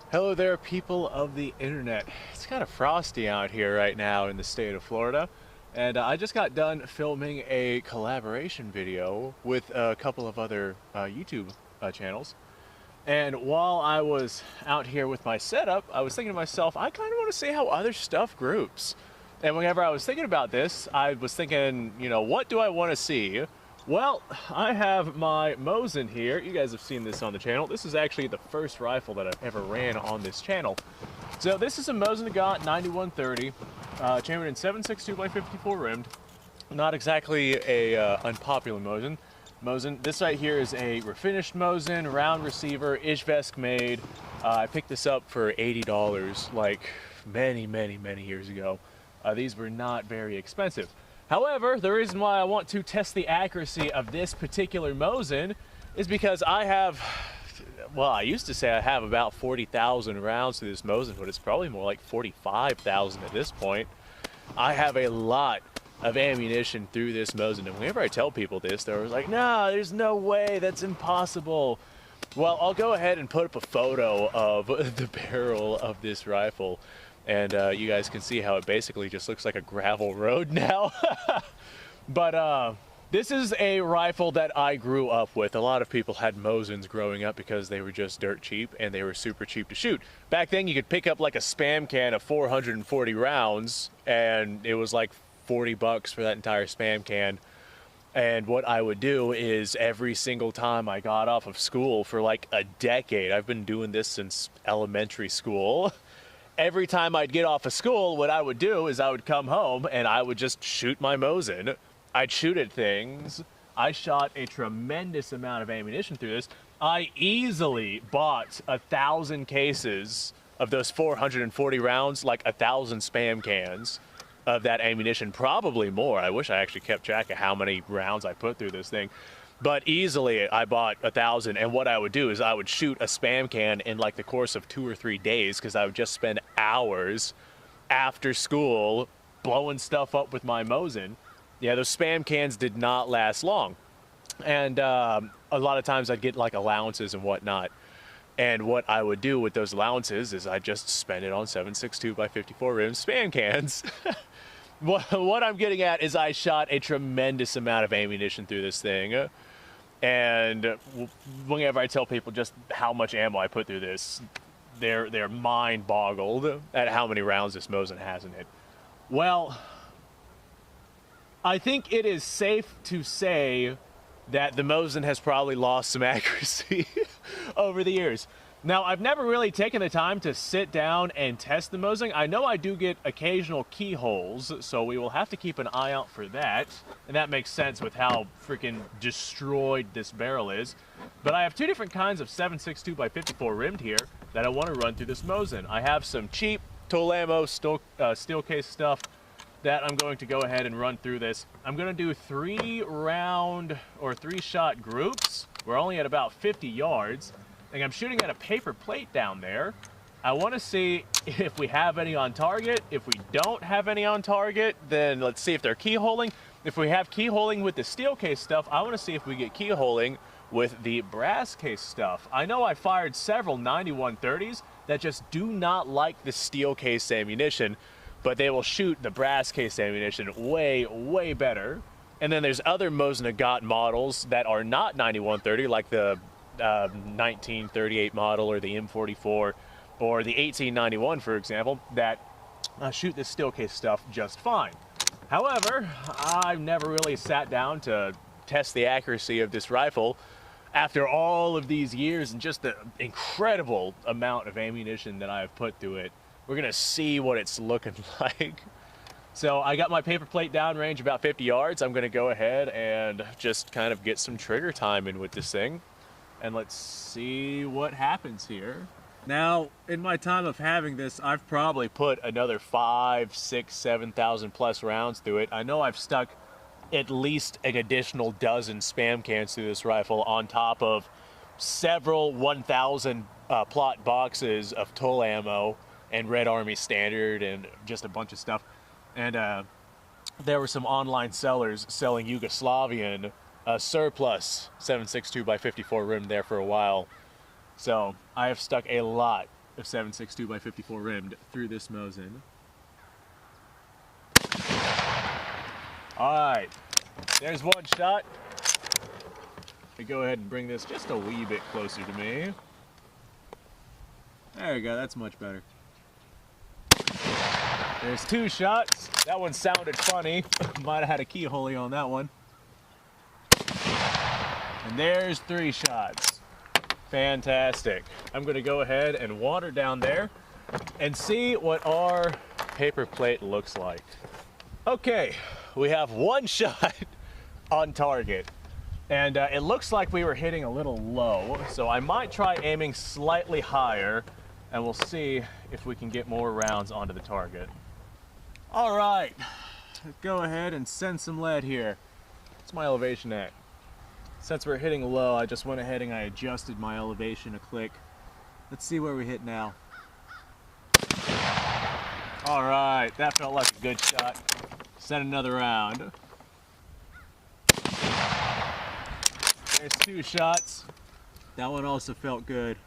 Hello there, people of the internet. It's kind of frosty out here right now in the state of Florida, and I just got done filming a collaboration video with a couple of other YouTube channels. And while I was out here with my setup, I was thinking to myself, I kind of want to see how other stuff groups. And whenever I was thinking about this, I was thinking, what do I want to see? Well, I have my Mosin here. You guys have seen this on the channel. This is actually the first rifle that I've ever ran on this channel. So this is a Mosin Nagant 9130, chambered in 7.62 by 54 rimmed. Not exactly a unpopular Mosin. This right here is a refinished Mosin, round receiver, Ishvesk made. I picked this up for $80 like many years ago. These were not very expensive. However, the reason why I want to test the accuracy of this particular Mosin is because I have, well, I used to say I have about 40,000 rounds to this Mosin, but it's probably more like 45,000 at this point. I have a lot of ammunition through this Mosin, and whenever I tell people this, they're like, no, there's no way, that's impossible. Well, I'll go ahead and put up a photo of the barrel of this rifle, and you guys can see how it basically just looks like a gravel road now. But this is a rifle that I grew up with. A lot of people had Mosins growing up because they were just dirt cheap and they were super cheap to shoot. Back then you could pick up like a spam can of 440 rounds and it was like 40 bucks for that entire spam can. And what I would do is every single time I got off of school for like a decade, I've been doing this since elementary school. Every time I'd get off of school, what I would do is I would come home and I would just shoot my Mosin. I'd shoot at things. I shot a tremendous amount of ammunition through this. I easily bought 1,000 cases of those 440 rounds, like 1,000 spam cans of that ammunition, probably more. I wish I actually kept track of how many rounds I put through this thing. But easily I bought 1,000, and what I would do is I would shoot a spam can in like the course of 2 or 3 days because I would just spend hours after school blowing stuff up with my Mosin. Yeah, those spam cans did not last long. And a lot of times I'd get like allowances and whatnot. And what I would do with those allowances is I'd just spend it on 7.62 by 54 rim spam cans. What I'm getting at is I shot a tremendous amount of ammunition through this thing. And whenever I tell people just how much ammo I put through this, they're mind boggled at how many rounds this Mosin has in it. Well, I think it is safe to say that the Mosin has probably lost some accuracy over the years. Now, I've never really taken the time to sit down and test the Mosin. I know I do get occasional keyholes, so we will have to keep an eye out for that. And that makes sense with how freaking destroyed this barrel is. But I have two different kinds of 7.62 by 54 rimmed here that I want to run through this Mosin. I have some cheap Tolamo steel case stuff that I'm going to go ahead and run through this. I'm going to do 3-round or 3-shot groups. We're only at about 50 yards. And I'm shooting at a paper plate down there. I want to see if we have any on target. If we don't have any on target, then let's see if they're keyholing. If we have keyholing with the steel case stuff, I want to see if we get keyholing with the brass case stuff. I know I fired several 9130s that just do not like the steel case ammunition, but they will shoot the brass case ammunition way better. And then there's other Mosin Nagant models that are not 9130, like the 1938 model or the M44 or the 1891, for example, that shoot this steel case stuff just fine. However, I've never really sat down to test the accuracy of this rifle after all of these years and just the incredible amount of ammunition that I've put through it. We're gonna see what it's looking like. So I got my paper plate downrange about 50 yards. I'm gonna go ahead and just kind of get some trigger time in with this thing. And let's see what happens here. Now, in my time of having this, I've probably put another 5, 6, 7,000 plus rounds through it. I know I've stuck at least an additional dozen spam cans through this rifle on top of several 1,000 plot boxes of Tol ammo and Red Army Standard and just a bunch of stuff. And there were some online sellers selling Yugoslavian surplus 7.62 by 54 rim there for a while. So I have stuck a lot of 7.62 by 54 rimmed through this Mosin. Alright, there's one shot. Let me go ahead and bring this just a wee bit closer to me. There we go, that's much better. There's two shots. That one sounded funny. Might have had a keyhole on that one. And there's three shots. Fantastic. I'm going to go ahead and water down there and see what our paper plate looks like. Okay, we have one shot on target. And it looks like we were hitting a little low, so I might try aiming slightly higher, and we'll see if we can get more rounds onto the target. All right, let's go ahead and send some lead here. What's my elevation at? Since we're hitting low, I just went ahead and I adjusted my elevation a click. Let's see where we hit now. All right, that felt like a good shot. Send another round. There's two shots. That one also felt good.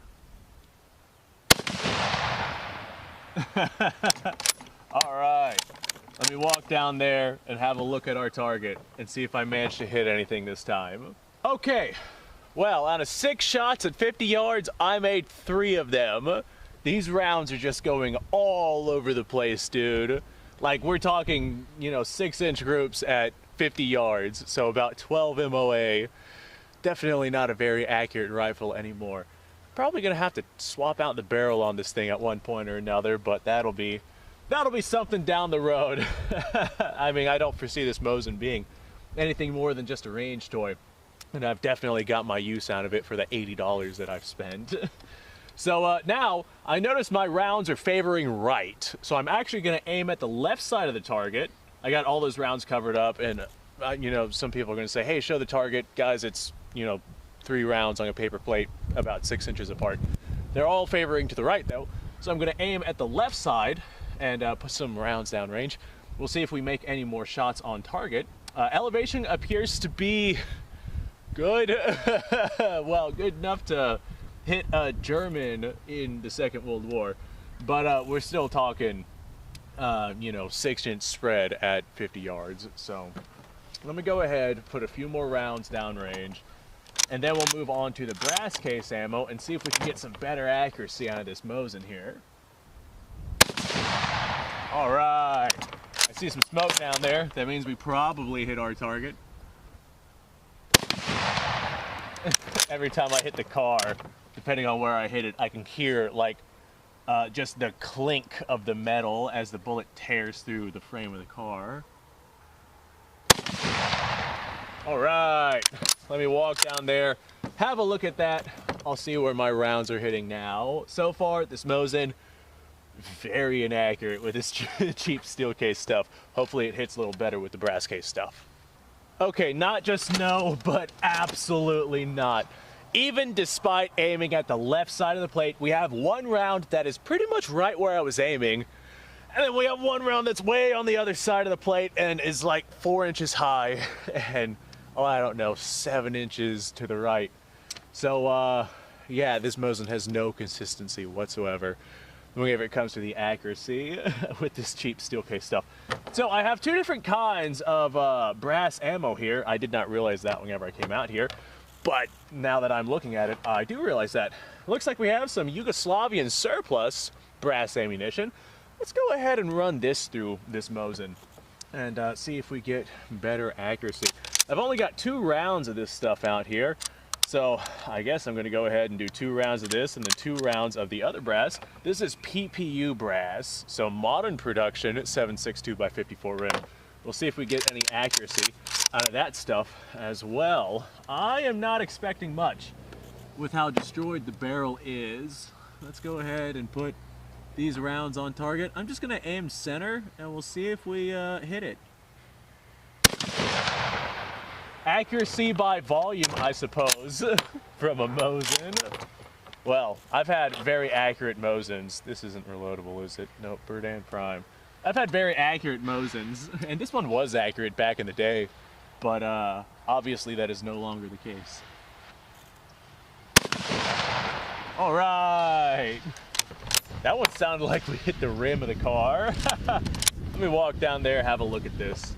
All right, let me walk down there and have a look at our target and see if I managed to hit anything this time. Okay, well, out of 6 shots at 50 yards, I made 3 of them. These rounds are just going all over the place, dude. Like, we're talking, you know, 6-inch groups at 50 yards, so about 12 MOA. Definitely not a very accurate rifle anymore. Probably gonna have to swap out the barrel on this thing at one point or another, but that'll be something down the road. I mean, I don't foresee this Mosin being anything more than just a range toy, and I've definitely got my use out of it for the $80 that I've spent. So now I notice my rounds are favoring right, so I'm actually gonna aim at the left side of the target. I got all those rounds covered up, and you know, some people are gonna say, hey, show the target. Guys, it's, you know, 3 rounds on a paper plate about 6 inches apart. They're all favoring to the right though, so I'm gonna aim at the left side and put some rounds downrange. We'll see if we make any more shots on target. Elevation appears to be good. Well, good enough to hit a German in the Second World War, but we're still talking, you know, 6-inch spread at 50 yards. So let me go ahead, put a few more rounds downrange, and then we'll move on to the brass case ammo and see if we can get some better accuracy out of this Mosin here. All right, I see some smoke down there. That means we probably hit our target. Every time I hit the car, depending on where I hit it, I can hear like just the clink of the metal as the bullet tears through the frame of the car. All right, let me walk down there, have a look at that. I'll see where my rounds are hitting now. So far, this Mosin, very inaccurate with this cheap steel case stuff. Hopefully it hits a little better with the brass case stuff. Okay, not just no, but absolutely not. Even despite aiming at the left side of the plate, we have one round that is pretty much right where I was aiming. And then we have one round that's way on the other side of the plate and is like 4 inches high and, oh, I don't know, 7 inches to the right. So, yeah, this Mosin has no consistency whatsoever whenever it comes to the accuracy with this cheap steel case stuff. So I have 2 different kinds of brass ammo here. I did not realize that whenever I came out here, but now that I'm looking at it, I do realize that. Looks like we have some Yugoslavian surplus brass ammunition. Let's go ahead and run this through this Mosin and see if we get better accuracy. I've only got 2 rounds of this stuff out here, so I guess I'm going to go ahead and do 2 rounds of this and then 2 rounds of the other brass. This is PPU brass, so modern production at 7.62 by 54 rim. We'll see if we get any accuracy out of that stuff as well. I am not expecting much with how destroyed the barrel is. Let's go ahead and put these rounds on target. I'm just going to aim center and we'll see if we hit it. Accuracy by volume, I suppose, from a Mosin. Well, I've had very accurate Mosins. This isn't reloadable, is it? Nope, Burdan Prime. I've had very accurate Mosins, and this one was accurate back in the day, but obviously that is no longer the case. All right. That one sounded like we hit the rim of the car. Let me walk down there, have a look at this.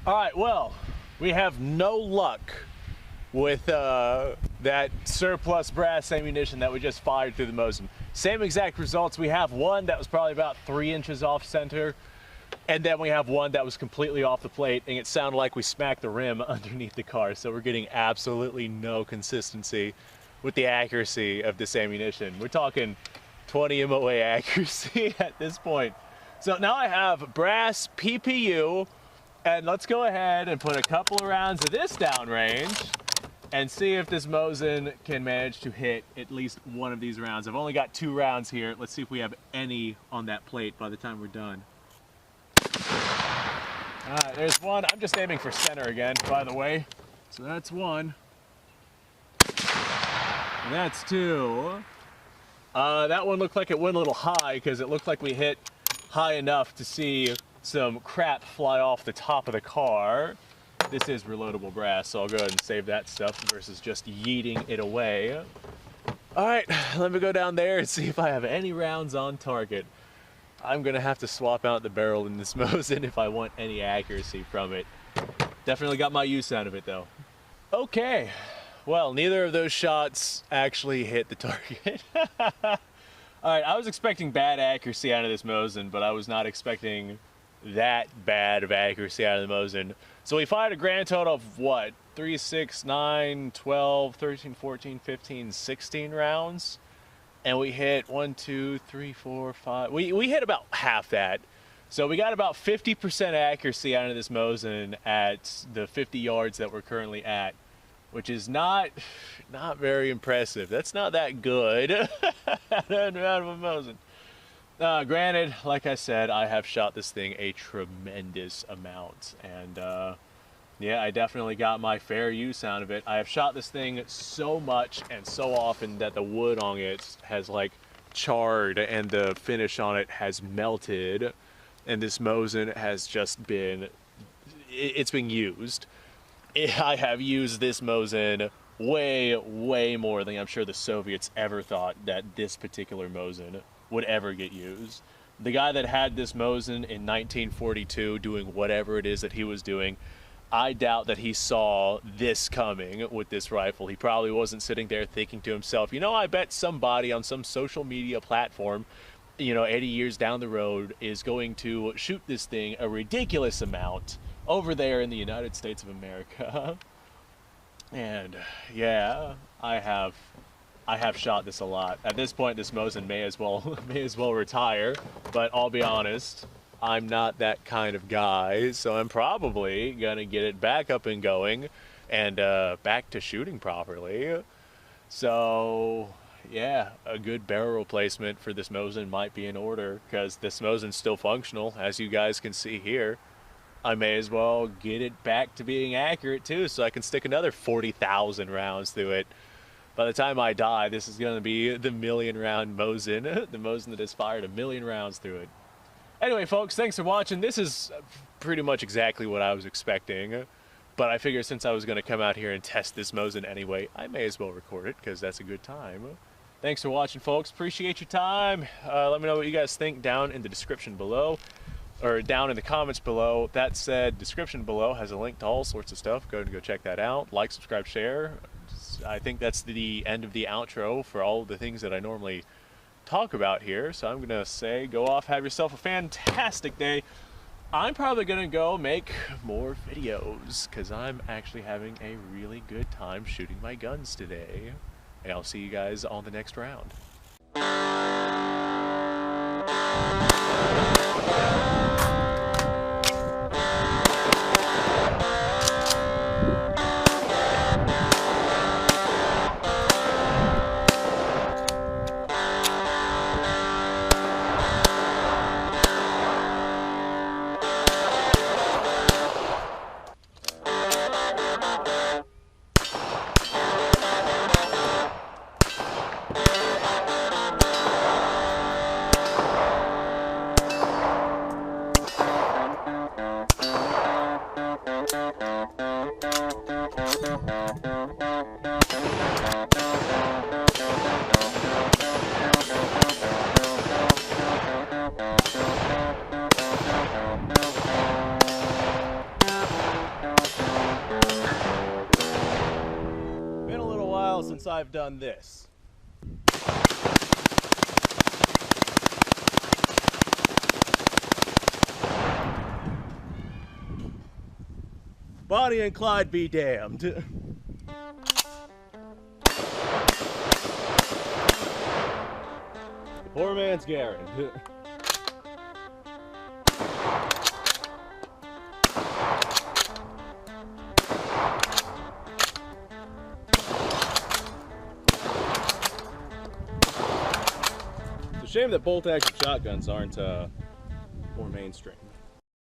All right, well, we have no luck with that surplus brass ammunition that we just fired through the Mosin. Same exact results. We have one that was probably about 3 inches off center, and then we have one that was completely off the plate, and it sounded like we smacked the rim underneath the car. So we're getting absolutely no consistency with the accuracy of this ammunition. We're talking 20 MOA accuracy at this point. So now I have brass PPU, and let's go ahead and put a couple of rounds of this downrange and see if this Mosin can manage to hit at least one of these rounds. I've only got 2 rounds here. Let's see if we have any on that plate by the time we're done. All right, there's one. I'm just aiming for center again, by the way. So that's 1. And that's 2. That one looked like it went a little high because it looked like we hit high enough to see some crap fly off the top of the car. This is reloadable brass, so I'll go ahead and save that stuff versus just yeeting it away. All right, let me go down there and see if I have any rounds on target. I'm gonna have to swap out the barrel in this Mosin if I want any accuracy from it. Definitely got my use out of it though. Okay, well, neither of those shots actually hit the target. All right, I was expecting bad accuracy out of this Mosin, but I was not expecting that bad of accuracy out of the Mosin. So we fired a grand total of what? 3, 6, 9, 12, 13, 14, 15, 16 rounds. And we hit 1, 2, 3, 4, 5. We hit about half that. So we got about 50% accuracy out of this Mosin at the 50 yards that we're currently at, which is not very impressive. That's not that good out of a Mosin. Granted, like I said, I have shot this thing a tremendous amount, and yeah, I definitely got my fair use out of it. I have shot this thing so much and so often that the wood on it has like charred and the finish on it has melted, and this Mosin has just been, it's been used. I have used this Mosin way more than I'm sure the Soviets ever thought that this particular Mosin would ever get used. The guy that had this Mosin in 1942 doing whatever it is that he was doing, I doubt that he saw this coming with this rifle. He probably wasn't sitting there thinking to himself, you know, I bet somebody on some social media platform, you know, 80 years down the road is going to shoot this thing a ridiculous amount over there in the United States of America. And yeah, I have shot this a lot. At this point, this Mosin may as well retire, but I'll be honest, I'm not that kind of guy, so I'm probably gonna get it back up and going and back to shooting properly. So yeah, a good barrel replacement for this Mosin might be in order, because this Mosin's still functional, as you guys can see here. I may as well get it back to being accurate too, so I can stick another 40,000 rounds through it. By the time I die, this is going to be the 1,000,000 round Mosin, the Mosin that has fired 1,000,000 rounds through it. Anyway, folks, thanks for watching. This is pretty much exactly what I was expecting, but I figured since I was going to come out here and test this Mosin anyway, I may as well record it, because that's a good time. Thanks for watching, folks. Appreciate your time. Let me know what you guys think down in the description below, or down in the comments below. That said, description below has a link to all sorts of stuff. Go ahead and go check that out. Like, subscribe, share. I think that's the end of the outro for all of the things that I normally talk about here. So I'm going to say, go off, have yourself a fantastic day. I'm probably going to go make more videos, because I'm actually having a really good time shooting my guns today. And I'll see you guys on the next round. while since I've done this. Bonnie and Clyde be damned. Poor man's Garrett. It's a shame that bolt-action shotguns aren't more mainstream.